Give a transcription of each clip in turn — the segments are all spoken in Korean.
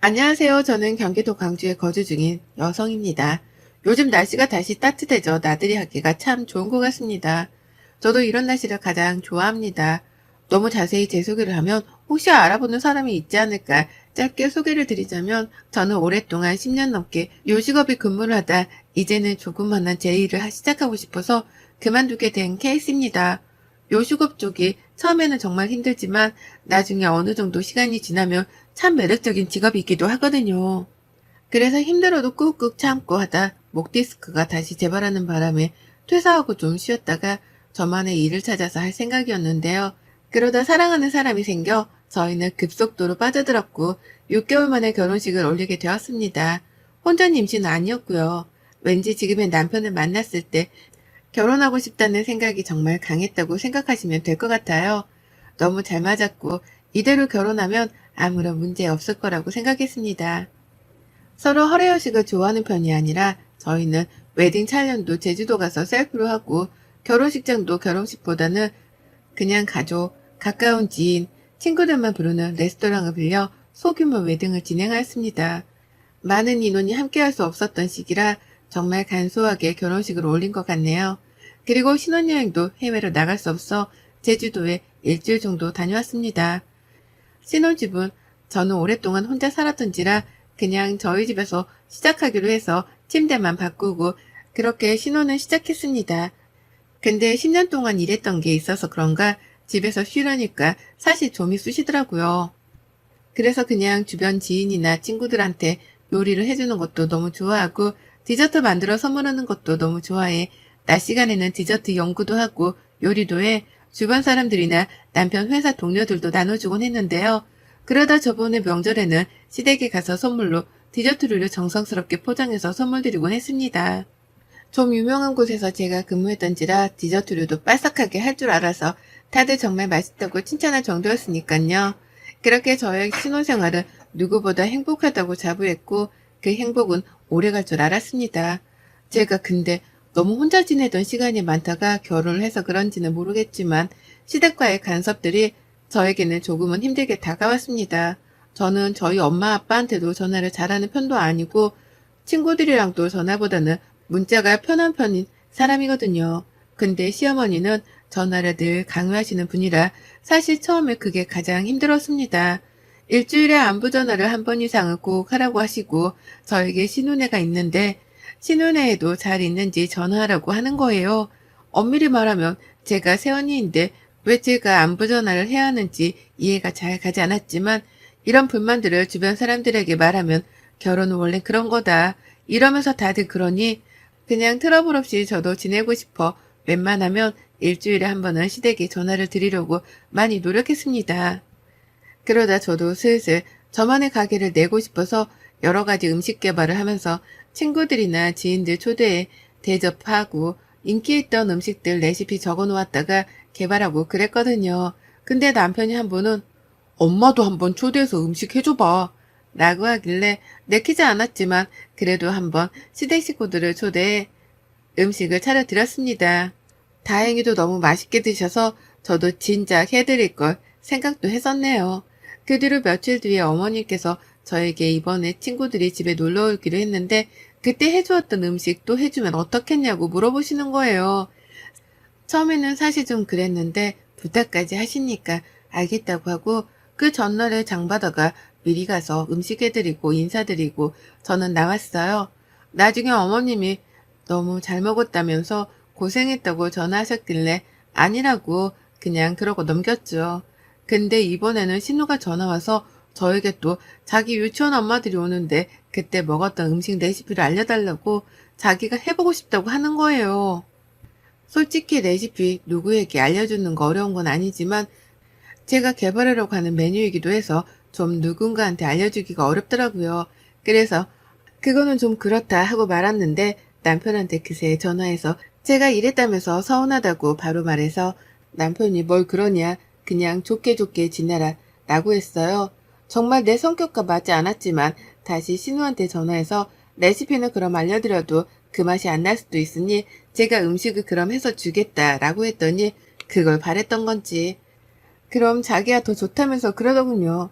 안녕하세요. 저는 경기도 광주에 거주 중인 여성입니다. 요즘 날씨가 다시 따뜻해져 나들이 하기가 참 좋은 것 같습니다. 저도 이런 날씨를 가장 좋아합니다. 너무 자세히 제 소개를 하면 혹시 알아보는 사람이 있지 않을까 짧게 소개를 드리자면 저는 오랫동안 10년 넘게 요식업에 근무를 하다 이제는 조그만한 제 일을 시작하고 싶어서 그만두게 된 케이스입니다. 요식업 쪽이 처음에는 정말 힘들지만 나중에 어느 정도 시간이 지나면 참 매력적인 직업이기도 하거든요. 그래서 힘들어도 꾹꾹 참고 하다 목 디스크가 다시 재발하는 바람에 퇴사하고 좀 쉬었다가 저만의 일을 찾아서 할 생각이었는데요. 그러다 사랑하는 사람이 생겨 저희는 급속도로 빠져들었고 6개월 만에 결혼식을 올리게 되었습니다. 혼자 임신은 아니었고요. 왠지 지금의 남편을 만났을 때 결혼하고 싶다는 생각이 정말 강했다고 생각하시면 될 것 같아요. 너무 잘 맞았고 이대로 결혼하면 아무런 문제 없을 거라고 생각했습니다. 서로 허례허식을 좋아하는 편이 아니라 저희는 웨딩 촬영도 제주도 가서 셀프로 하고 결혼식장도 결혼식보다는 그냥 가족, 가까운 지인, 친구들만 부르는 레스토랑을 빌려 소규모 웨딩을 진행하였습니다. 많은 인원이 함께할 수 없었던 시기라 정말 간소하게 결혼식을 올린 것 같네요. 그리고 신혼여행도 해외로 나갈 수 없어 제주도에 일주일 정도 다녀왔습니다. 신혼집은 저는 오랫동안 혼자 살았던지라 그냥 저희 집에서 시작하기로 해서 침대만 바꾸고 그렇게 신혼을 시작했습니다. 근데 10년 동안 일했던 게 있어서 그런가 집에서 쉬려니까 사실 좀이 쑤시더라고요. 그래서 그냥 주변 지인이나 친구들한테 요리를 해주는 것도 너무 좋아하고 디저트 만들어 선물하는 것도 너무 좋아해. 낮 시간에는 디저트 연구도 하고 요리도 해. 주변 사람들이나 남편 회사 동료들도 나눠주곤 했는데요. 그러다 저번에 명절에는 시댁에 가서 선물로 디저트류를 정성스럽게 포장해서 선물 드리곤 했습니다. 좀 유명한 곳에서 제가 근무했던지라 디저트류도 빠삭하게 할 줄 알아서 다들 정말 맛있다고 칭찬할 정도였으니까요. 그렇게 저의 신혼생활은 누구보다 행복하다고 자부했고 그 행복은 오래갈 줄 알았습니다. 제가 근데 너무 혼자 지내던 시간이 많다가 결혼을 해서 그런지는 모르겠지만 시댁과의 간섭들이 저에게는 조금은 힘들게 다가왔습니다. 저는 저희 엄마 아빠한테도 전화를 잘하는 편도 아니고 친구들이랑도 전화보다는 문자가 편한 편인 사람이거든요. 근데 시어머니는 전화를 늘 강요하시는 분이라 사실 처음에 그게 가장 힘들었습니다. 일주일에 안부 전화를 한 번 이상은 꼭 하라고 하시고 저에게 신혼애가 있는데 신혼애에도 잘 있는지 전화하라고 하는 거예요. 엄밀히 말하면 제가 새언니인데 왜 제가 안부 전화를 해야 하는지 이해가 잘 가지 않았지만 이런 불만들을 주변 사람들에게 말하면 결혼은 원래 그런 거다. 이러면서 다들 그러니 그냥 트러블 없이 저도 지내고 싶어 웬만하면 일주일에 한 번은 시댁에 전화를 드리려고 많이 노력했습니다. 그러다 저도 슬슬 저만의 가게를 내고 싶어서 여러 가지 음식 개발을 하면서 친구들이나 지인들 초대해 대접하고 인기 있던 음식들 레시피 적어 놓았다가 개발하고 그랬거든요. 근데 남편이 한 번은 엄마도 한번 초대해서 음식 해줘봐 라고 하길래 내키지 않았지만 그래도 한번 시댁 식구들을 초대해 음식을 차려드렸습니다. 다행히도 너무 맛있게 드셔서 저도 진작 해드릴 걸 생각도 했었네요. 그 뒤로 며칠 뒤에 어머니께서 저에게 이번에 친구들이 집에 놀러 오기로 했는데 그때 해주었던 음식 또 해주면 어떻겠냐고 물어보시는 거예요. 처음에는 사실 좀 그랬는데 부탁까지 하시니까 알겠다고 하고 그 전날에 장바다가 미리 가서 음식 해드리고 인사드리고 저는 나왔어요. 나중에 어머님이 너무 잘 먹었다면서 고생했다고 전화하셨길래 아니라고 그냥 그러고 넘겼죠. 근데 이번에는 신우가 전화와서 저에게 또 자기 유치원 엄마들이 오는데 그때 먹었던 음식 레시피를 알려달라고 자기가 해보고 싶다고 하는 거예요. 솔직히 레시피 누구에게 알려주는 거 어려운 건 아니지만 제가 개발하려고 하는 메뉴이기도 해서 좀 누군가한테 알려주기가 어렵더라고요. 그래서 그거는 좀 그렇다 하고 말았는데 남편한테 그새 전화해서 제가 이랬다면서 서운하다고 바로 말해서 남편이 뭘 그러냐 그냥 좋게 좋게 지내라 라고 했어요. 정말 내 성격과 맞지 않았지만 다시 신우한테 전화해서 레시피는 그럼 알려드려도 그 맛이 안 날 수도 있으니 제가 음식을 그럼 해서 주겠다라고 했더니 그걸 바랬던 건지 그럼 자기야 더 좋다면서 그러더군요.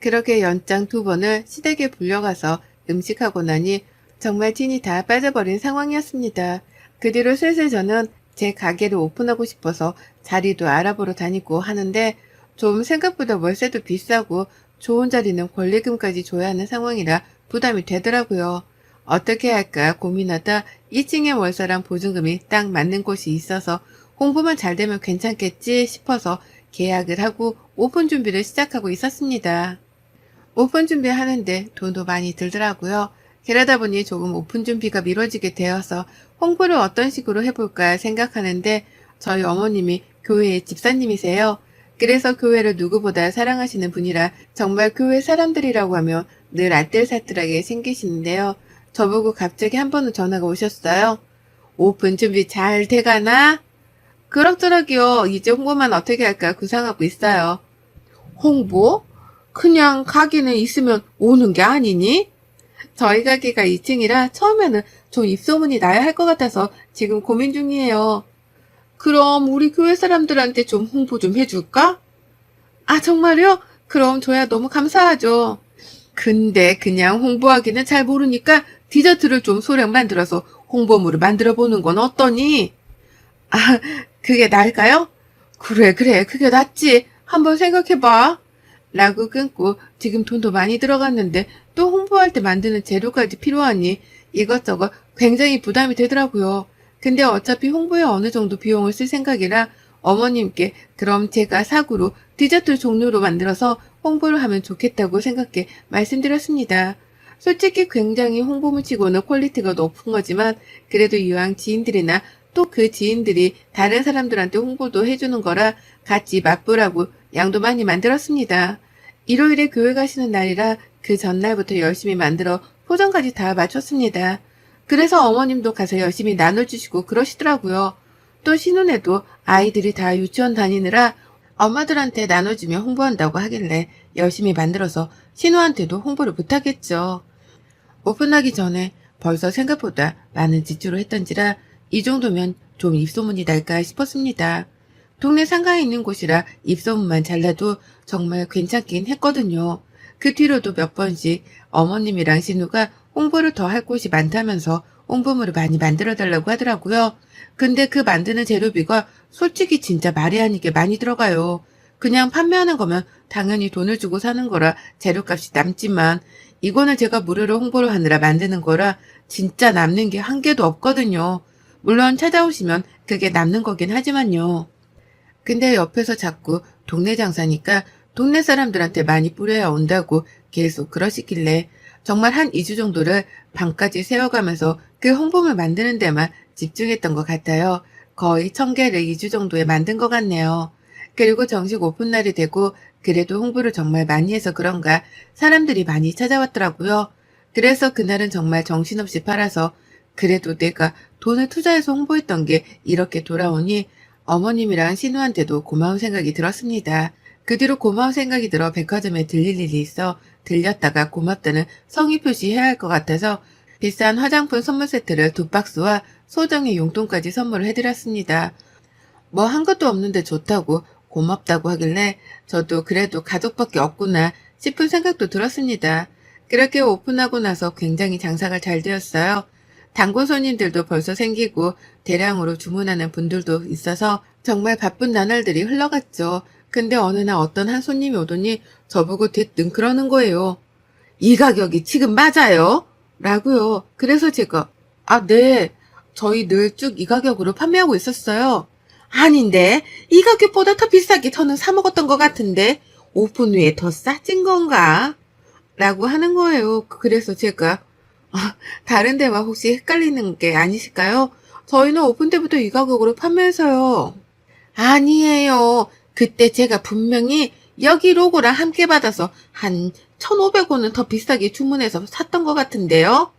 그렇게 연장 2번을 시댁에 불려가서 음식하고 나니 정말 진이 다 빠져버린 상황이었습니다. 그 뒤로 슬슬 저는 제 가게를 오픈하고 싶어서 자리도 알아보러 다니고 하는데 좀 생각보다 월세도 비싸고 좋은 자리는 권리금까지 줘야 하는 상황이라 부담이 되더라고요. 어떻게 할까 고민하다 2층에 월세랑 보증금이 딱 맞는 곳이 있어서 홍보만 잘 되면 괜찮겠지 싶어서 계약을 하고 오픈 준비를 시작하고 있었습니다. 오픈 준비하는데 돈도 많이 들더라고요. 그러다 보니 조금 오픈 준비가 미뤄지게 되어서 홍보를 어떤 식으로 해볼까 생각하는데 저희 어머님이 교회의 집사님이세요. 그래서 교회를 누구보다 사랑하시는 분이라 정말 교회 사람들이라고 하면 늘 알뜰살뜰하게 생기시는데요. 저보고 갑자기 한 번은 전화가 오셨어요. 오픈 준비 잘 돼가나? 그럭저럭이요. 이제 홍보만 어떻게 할까 구상하고 있어요. 홍보? 그냥 가게는 있으면 오는 게 아니니? 저희 가게가 2층이라 처음에는 좀 입소문이 나야 할 것 같아서 지금 고민 중이에요. 그럼 우리 교회 사람들한테 좀 홍보 좀 해줄까? 아, 정말요? 그럼 줘야 너무 감사하죠. 근데 그냥 홍보하기는 잘 모르니까 디저트를 좀 소량 만들어서 홍보물을 만들어 보는 건 어떠니? 아, 그게 나을까요? 그래, 그게 낫지. 한번 생각해봐. 라고 끊고 지금 돈도 많이 들어갔는데 또 홍보할 때 만드는 재료까지 필요하니 이것저것 굉장히 부담이 되더라고요. 근데 어차피 홍보에 어느 정도 비용을 쓸 생각이라 어머님께 그럼 제가 사구로 디저트 종류로 만들어서 홍보를 하면 좋겠다고 생각해 말씀드렸습니다. 솔직히 굉장히 홍보물 치고는 퀄리티가 높은 거지만 그래도 이왕 지인들이나 또 그 지인들이 다른 사람들한테 홍보도 해주는 거라 같이 맛보라고 양도 많이 만들었습니다. 일요일에 교회 가시는 날이라 그 전날부터 열심히 만들어 포장까지 다 마쳤습니다. 그래서 어머님도 가서 열심히 나눠주시고 그러시더라고요. 또 신혼에도 아이들이 다 유치원 다니느라 엄마들한테 나눠주며 홍보한다고 하길래 열심히 만들어서 신우한테도 홍보를 부탁했죠. 오픈하기 전에 벌써 생각보다 많은 지출을 했던지라 이 정도면 좀 입소문이 날까 싶었습니다. 동네 상가에 있는 곳이라 입소문만 잘라도 정말 괜찮긴 했거든요. 그 뒤로도 몇 번씩 어머님이랑 신우가 홍보를 더 할 곳이 많다면서 홍보물을 많이 만들어달라고 하더라고요. 근데 그 만드는 재료비가 솔직히 진짜 말이 아니게 많이 들어가요. 그냥 판매하는 거면 당연히 돈을 주고 사는 거라 재료값이 남지만 이거는 제가 무료로 홍보를 하느라 만드는 거라 진짜 남는 게 한 개도 없거든요. 물론 찾아오시면 그게 남는 거긴 하지만요. 근데 옆에서 자꾸 동네 장사니까 동네 사람들한테 많이 뿌려야 온다고 계속 그러시길래 정말 한 2주 정도를 밤까지 세워가면서 그 홍보물 만드는 데만 집중했던 것 같아요. 거의 1000개를 2주 정도에 만든 것 같네요. 그리고 정식 오픈날이 되고 그래도 홍보를 정말 많이 해서 그런가 사람들이 많이 찾아왔더라고요. 그래서 그날은 정말 정신없이 팔아서 그래도 내가 돈을 투자해서 홍보했던 게 이렇게 돌아오니 어머님이랑 신우한테도 고마운 생각이 들었습니다. 그 뒤로 고마운 생각이 들어 백화점에 들릴 일이 있어 들렸다가 고맙다는 성의 표시해야 할 것 같아서 비싼 화장품 선물 세트를 2박스와 소정의 용돈까지 선물을 해드렸습니다. 뭐 한 것도 없는데 좋다고 고맙다고 하길래 저도 그래도 가족밖에 없구나 싶은 생각도 들었습니다. 그렇게 오픈하고 나서 굉장히 장사가 잘 되었어요. 단골 손님들도 벌써 생기고 대량으로 주문하는 분들도 있어서 정말 바쁜 나날들이 흘러갔죠. 근데 어느 날 어떤 한 손님이 오더니 저보고 대뜸 그러는 거예요. 이 가격이 지금 맞아요? 라고요. 그래서 제가 네. 저희 늘 쭉 이 가격으로 판매하고 있었어요. 아닌데 이 가격보다 더 비싸게 저는 사 먹었던 것 같은데 오픈 후에 더 싸진 건가? 라고 하는 거예요. 그래서 제가 다른 데와 혹시 헷갈리는 게 아니실까요? 저희는 오픈 때부터 이 가격으로 판매해서요. 아니에요. 그때 제가 분명히 여기 로고랑 함께 받아서 한 1,500원은 더 비싸게 주문해서 샀던 것 같은데요.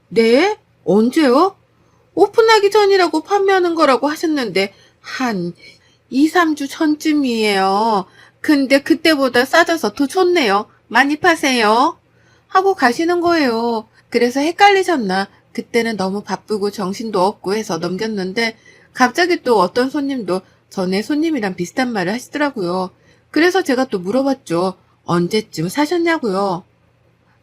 네? 언제요? 오픈하기 전이라고 판매하는 거라고 하셨는데 한 2, 3주 전쯤이에요. 근데 그때보다 싸져서 더 좋네요. 많이 파세요. 하고 가시는 거예요. 그래서 헷갈리셨나? 그때는 너무 바쁘고 정신도 없고 해서 넘겼는데 갑자기 또 어떤 손님도 전에 손님이랑 비슷한 말을 하시더라고요. 그래서 제가 또 물어봤죠. 언제쯤 사셨냐고요?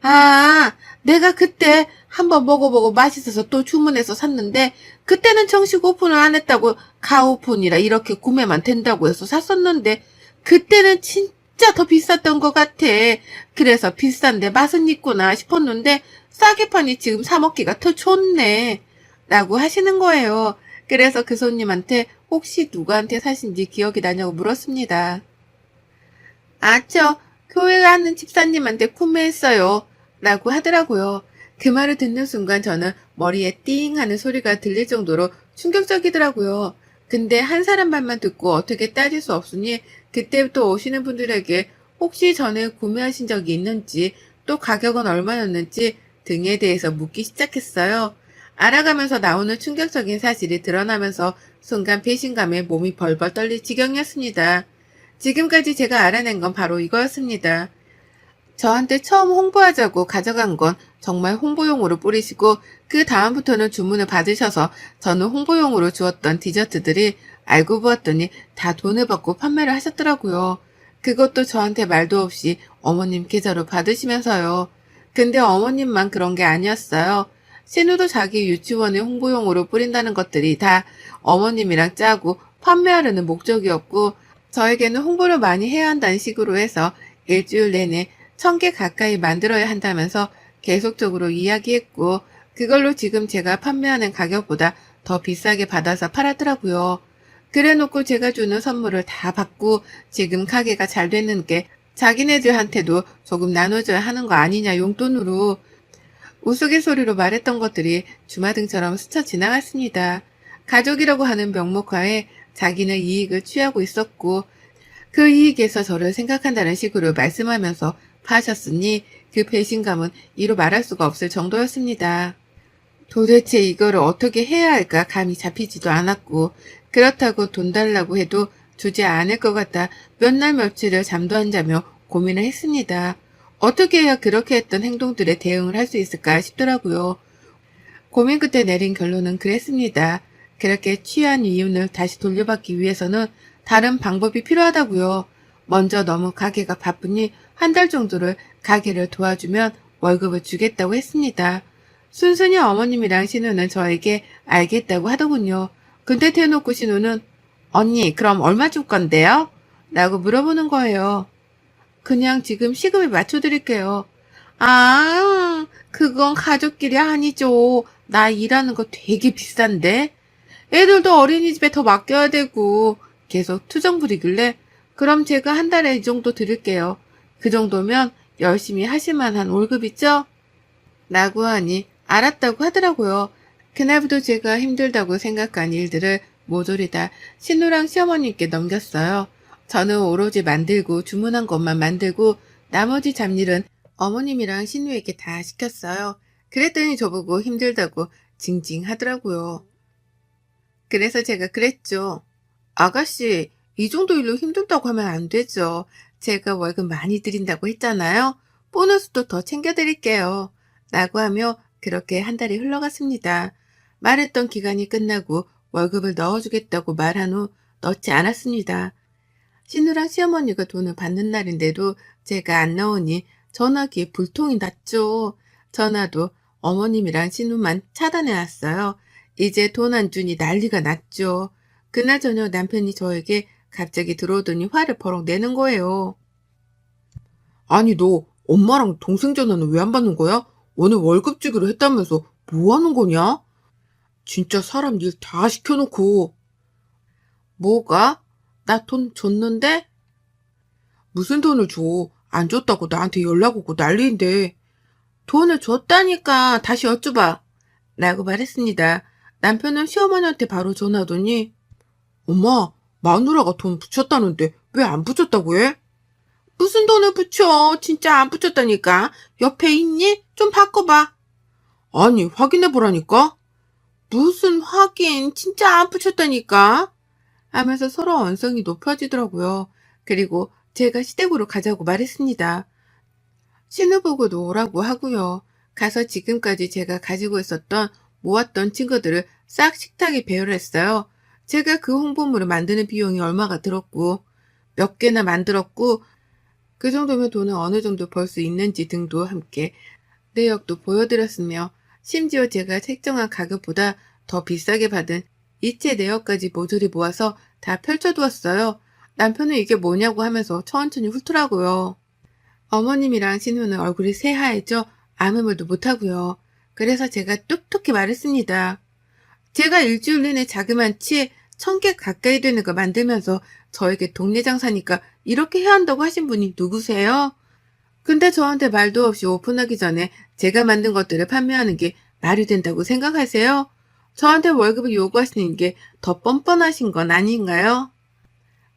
아, 내가 그때 한번 먹어보고 맛있어서 또 주문해서 샀는데 그때는 정식 오픈을 안 했다고 가오픈이라 이렇게 구매만 된다고 해서 샀었는데 그때는 진짜 더 비쌌던 것 같아. 그래서 비싼데 맛은 있구나 싶었는데 싸게 파니 지금 사 먹기가 더 좋네. 라고 하시는 거예요. 그래서 그 손님한테 혹시 누구한테 사신지 기억이 나냐고 물었습니다. 아, 교회 가는 집사님한테 구매했어요. 라고 하더라고요. 그 말을 듣는 순간 저는 머리에 띵 하는 소리가 들릴 정도로 충격적이더라고요. 근데 한 사람 말만 듣고 어떻게 따질 수 없으니 그때부터 오시는 분들에게 혹시 전에 구매하신 적이 있는지 또 가격은 얼마였는지 등에 대해서 묻기 시작했어요. 알아가면서 나오는 충격적인 사실이 드러나면서 순간 배신감에 몸이 벌벌 떨릴 지경이었습니다. 지금까지 제가 알아낸 건 바로 이거였습니다. 저한테 처음 홍보하자고 가져간 건 정말 홍보용으로 뿌리시고 그 다음부터는 주문을 받으셔서 저는 홍보용으로 주었던 디저트들이 알고 보았더니 다 돈을 받고 판매를 하셨더라고요. 그것도 저한테 말도 없이 어머님 계좌로 받으시면서요. 근데 어머님만 그런 게 아니었어요. 신우도 자기 유치원의 홍보용으로 뿌린다는 것들이 다 어머님이랑 짜고 판매하려는 목적이었고 저에게는 홍보를 많이 해야 한다는 식으로 해서 일주일 내내 1000개 가까이 만들어야 한다면서 계속적으로 이야기했고 그걸로 지금 제가 판매하는 가격보다 더 비싸게 받아서 팔았더라고요. 그래놓고 제가 주는 선물을 다 받고 지금 가게가 잘 되는 게 자기네들한테도 조금 나눠줘야 하는 거 아니냐 용돈으로 우스갯소리로 말했던 것들이 주마등처럼 스쳐 지나갔습니다. 가족이라고 하는 명목하에 자기는 이익을 취하고 있었고 그 이익에서 저를 생각한다는 식으로 말씀하면서 파셨으니 그 배신감은 이루 말할 수가 없을 정도였습니다. 도대체 이거를 어떻게 해야 할까 감이 잡히지도 않았고 그렇다고 돈 달라고 해도 주지 않을 것 같아 몇 날 며칠을 잠도 안 자며 고민을 했습니다. 어떻게 해야 그렇게 했던 행동들에 대응을 할 수 있을까 싶더라고요. 고민 끝에 내린 결론은 그랬습니다. 그렇게 취한 이윤을 다시 돌려받기 위해서는 다른 방법이 필요하다고요. 먼저 너무 가게가 바쁘니 한 달 정도를 가게를 도와주면 월급을 주겠다고 했습니다. 순순히 어머님이랑 신우는 저에게 알겠다고 하더군요. 근데 대놓고 신우는 언니 그럼 얼마 줄 건데요? 라고 물어보는 거예요. 그냥 지금 시급에 맞춰드릴게요. 아, 그건 가족끼리 아니죠. 나 일하는 거 되게 비싼데. 애들도 어린이집에 더 맡겨야 되고 계속 투정 부리길래 그럼 제가 한 달에 이 정도 드릴게요. 그 정도면 열심히 하실 만한 월급이죠? 라고 하니 알았다고 하더라고요. 그날부터 제가 힘들다고 생각한 일들을 모조리 다 신우랑 시어머님께 넘겼어요. 저는 오로지 만들고 주문한 것만 만들고 나머지 잡일은 어머님이랑 신우에게 다 시켰어요. 그랬더니 저보고 힘들다고 징징하더라고요. 그래서 제가 그랬죠. 아가씨, 이 정도 일로 힘들다고 하면 안 되죠. 제가 월급 많이 드린다고 했잖아요. 보너스도 더 챙겨드릴게요. 라고 하며 그렇게 한 달이 흘러갔습니다. 말했던 기간이 끝나고 월급을 넣어주겠다고 말한 후 넣지 않았습니다. 신우랑 시어머니가 돈을 받는 날인데도 제가 안 넣으니 전화기에 불통이 났죠. 전화도 어머님이랑 신우만 차단해놨어요. 이제 돈 안 주니 난리가 났죠. 그날 저녁 남편이 저에게 갑자기 들어오더니 화를 버럭 내는 거예요. 아니 너 엄마랑 동생 전화는 왜 안 받는 거야? 오늘 월급 주기로 했다면서 뭐 하는 거냐? 진짜 사람 일 다 시켜놓고. 뭐가? 나 돈 줬는데? 무슨 돈을 줘? 안 줬다고 나한테 연락 오고 난리인데. 돈을 줬다니까 다시 여쭤봐. 라고 말했습니다. 남편은 시어머니한테 바로 전화하더니 엄마, 마누라가 돈 붙였다는데 왜 안 붙였다고 해? 무슨 돈을 붙여? 진짜 안 붙였다니까. 옆에 있니? 좀 바꿔봐. 아니, 확인해보라니까. 무슨 확인? 진짜 안 붙였다니까. 하면서 서로 언성이 높아지더라고요. 그리고 제가 시댁으로 가자고 말했습니다. 신우보고도 오라고 하고요. 가서 지금까지 제가 가지고 있었던 모았던 친구들을 싹 식탁에 배열을 했어요. 제가 그 홍보물을 만드는 비용이 얼마가 들었고 몇 개나 만들었고 그 정도면 돈을 어느 정도 벌 수 있는지 등도 함께 내역도 보여드렸으며 심지어 제가 책정한 가격보다 더 비싸게 받은 이체 내역까지 모조리 모아서 다 펼쳐두었어요. 남편은 이게 뭐냐고 하면서 천천히 훑더라고요. 어머님이랑 신우는 얼굴이 새하얘져 아무 말도 못하고요. 그래서 제가 뚝뚝히 말했습니다. 제가 일주일 내내 자그만 치에 1,000개 가까이 되는 거 만들면서 저에게 동네 장사니까 이렇게 해야 한다고 하신 분이 누구세요? 근데 저한테 말도 없이 오픈하기 전에 제가 만든 것들을 판매하는 게 말이 된다고 생각하세요? 저한테 월급을 요구하시는 게 더 뻔뻔하신 건 아닌가요?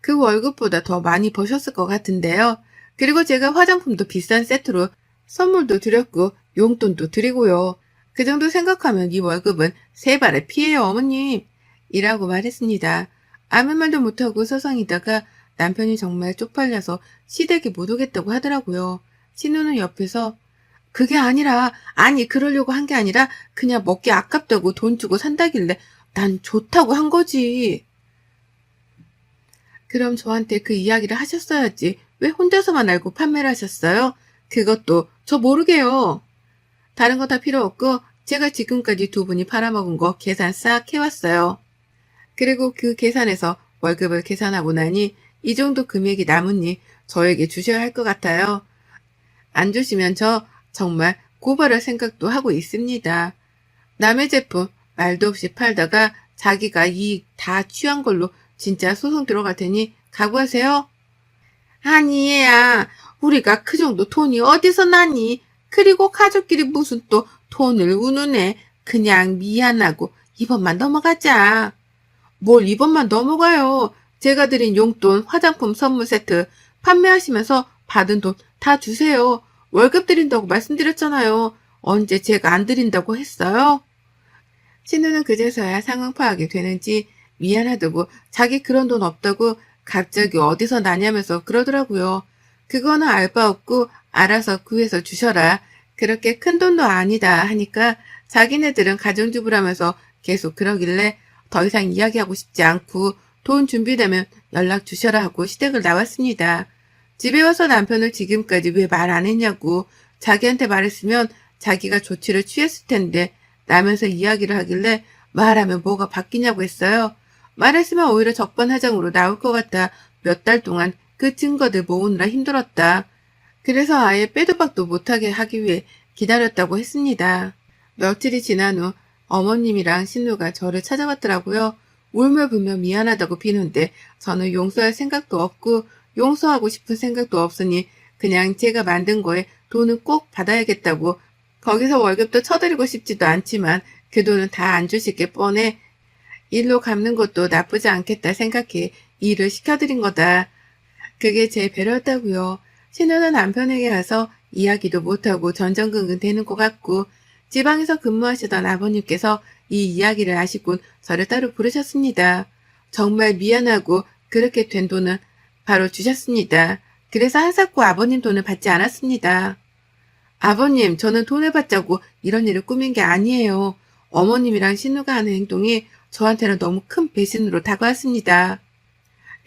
그 월급보다 더 많이 버셨을 것 같은데요. 그리고 제가 화장품도 비싼 세트로 선물도 드렸고 용돈도 드리고요. 그 정도 생각하면 이 월급은 세 발의 피해요, 어머님. 이라고 말했습니다. 아무 말도 못하고 서성이다가 남편이 정말 쪽팔려서 시댁에 못 오겠다고 하더라고요. 신우는 옆에서 그게 아니라, 아니 그러려고 한 게 아니라 그냥 먹기 아깝다고 돈 주고 산다길래 난 좋다고 한 거지. 그럼 저한테 그 이야기를 하셨어야지. 왜 혼자서만 알고 판매를 하셨어요? 그것도 저 모르게요. 다른 거 다 필요 없고 제가 지금까지 두 분이 팔아먹은 거 계산 싹 해왔어요. 그리고 그 계산에서 월급을 계산하고 나니 이 정도 금액이 남으니 저에게 주셔야 할 것 같아요. 안 주시면 저 정말 고발할 생각도 하고 있습니다. 남의 제품 말도 없이 팔다가 자기가 이익 다 취한 걸로 진짜 소송 들어갈 테니 각오하세요. 아니 얘야, 우리가 그 정도 돈이 어디서 나니? 그리고 가족끼리 무슨 또 돈을 우누네. 그냥 미안하고 이번만 넘어가자. 뭘 이번만 넘어가요. 제가 드린 용돈, 화장품 선물 세트 판매하시면서 받은 돈 다 주세요. 월급 드린다고 말씀드렸잖아요. 언제 제가 안 드린다고 했어요? 신우는 그제서야 상황 파악이 되는지 미안하다고 자기 그런 돈 없다고 갑자기 어디서 나냐면서 그러더라고요. 그거는 알 바 없고 알아서 구해서 주셔라. 그렇게 큰 돈도 아니다 하니까 자기네들은 가정주부라면서 계속 그러길래 더 이상 이야기하고 싶지 않고 돈 준비되면 연락 주셔라 하고 시댁을 나왔습니다. 집에 와서 남편을 지금까지 왜 말 안 했냐고 자기한테 말했으면 자기가 조치를 취했을 텐데 라면서 이야기를 하길래 말하면 뭐가 바뀌냐고 했어요. 말했으면 오히려 적반하장으로 나올 것 같아 몇 달 동안 그 증거들 모으느라 힘들었다. 그래서 아예 빼도 박도 못하게 하기 위해 기다렸다고 했습니다. 며칠이 지난 후 어머님이랑 신우가 저를 찾아왔더라고요. 울며불며 미안하다고 비는데 저는 용서할 생각도 없고 용서하고 싶은 생각도 없으니 그냥 제가 만든 거에 돈은 꼭 받아야겠다고 거기서 월급도 쳐드리고 싶지도 않지만 그 돈은 다 안 주실 게 뻔해 일로 갚는 것도 나쁘지 않겠다 생각해 일을 시켜드린 거다. 그게 제 배려였다고요. 신우는 남편에게 가서 이야기도 못하고 전전긍긍 되는 것 같고 지방에서 근무하시던 아버님께서 이 이야기를 아시곤 저를 따로 부르셨습니다. 정말 미안하고 그렇게 된 돈은 바로 주셨습니다. 그래서 한사코 아버님 돈을 받지 않았습니다. 아버님, 저는 돈을 받자고 이런 일을 꾸민 게 아니에요. 어머님이랑 신우가 하는 행동이 저한테는 너무 큰 배신으로 다가왔습니다.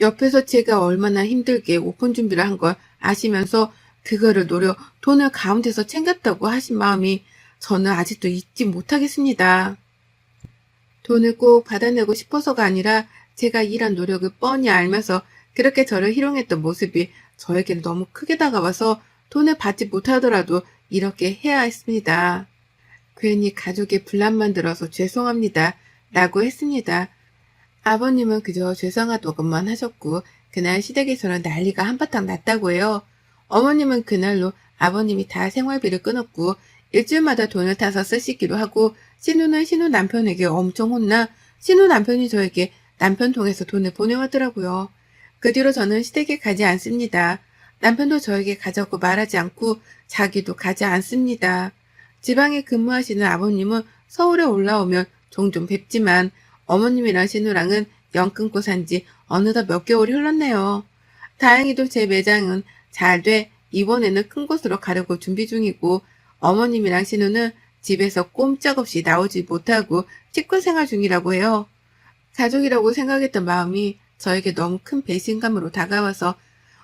옆에서 제가 얼마나 힘들게 오픈 준비를 한 걸 아시면서 그거를 노려 돈을 가운데서 챙겼다고 하신 마음이 저는 아직도 잊지 못하겠습니다. 돈을 꼭 받아내고 싶어서가 아니라 제가 일한 노력을 뻔히 알면서 그렇게 저를 희롱했던 모습이 저에게는 너무 크게 다가와서 돈을 받지 못하더라도 이렇게 해야 했습니다. 괜히 가족의 분란만 들어서 죄송합니다. 라고 했습니다. 아버님은 그저 죄송하다고만 하셨고 그날 시댁에서는 난리가 한바탕 났다고 해요. 어머님은 그날로 아버님이 다 생활비를 끊었고 일주일마다 돈을 타서 쓰시기로 하고 신우는 신우 남편에게 엄청 혼나 신우 남편이 저에게 남편 통해서 돈을 보내왔더라고요. 그 뒤로 저는 시댁에 가지 않습니다. 남편도 저에게 가자고 말하지 않고 자기도 가지 않습니다. 지방에 근무하시는 아버님은 서울에 올라오면 종종 뵙지만 어머님이랑 신우랑은 연 끊고 산 지 어느덧 몇 개월이 흘렀네요. 다행히도 제 매장은 잘 돼 이번에는 큰 곳으로 가려고 준비 중이고 어머님이랑 신우는 집에서 꼼짝없이 나오지 못하고 식구 생활 중이라고 해요. 가족이라고 생각했던 마음이 저에게 너무 큰 배신감으로 다가와서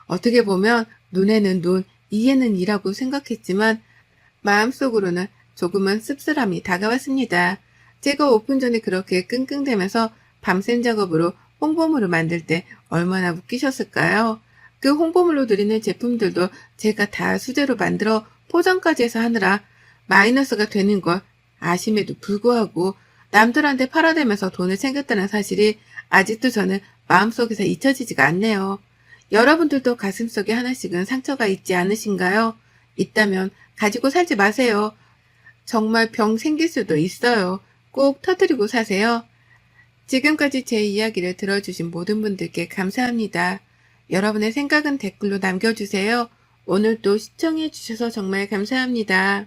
어떻게 보면 눈에는 눈, 이에는 이라고 생각했지만 마음속으로는 조금은 씁쓸함이 다가왔습니다. 제가 오픈 전에 그렇게 끙끙대면서 밤샘 작업으로 홍보물을 만들 때 얼마나 웃기셨을까요? 그 홍보물로 드리는 제품들도 제가 다 수제로 만들어 포장까지 해서 하느라 마이너스가 되는 걸 아심에도 불구하고 남들한테 팔아대면서 돈을 챙겼다는 사실이 아직도 저는 마음속에서 잊혀지지가 않네요. 여러분들도 가슴속에 하나씩은 상처가 있지 않으신가요? 있다면 가지고 살지 마세요. 정말 병 생길 수도 있어요. 꼭 터뜨리고 사세요. 지금까지 제 이야기를 들어주신 모든 분들께 감사합니다. 여러분의 생각은 댓글로 남겨주세요. 오늘도 시청해주셔서 정말 감사합니다.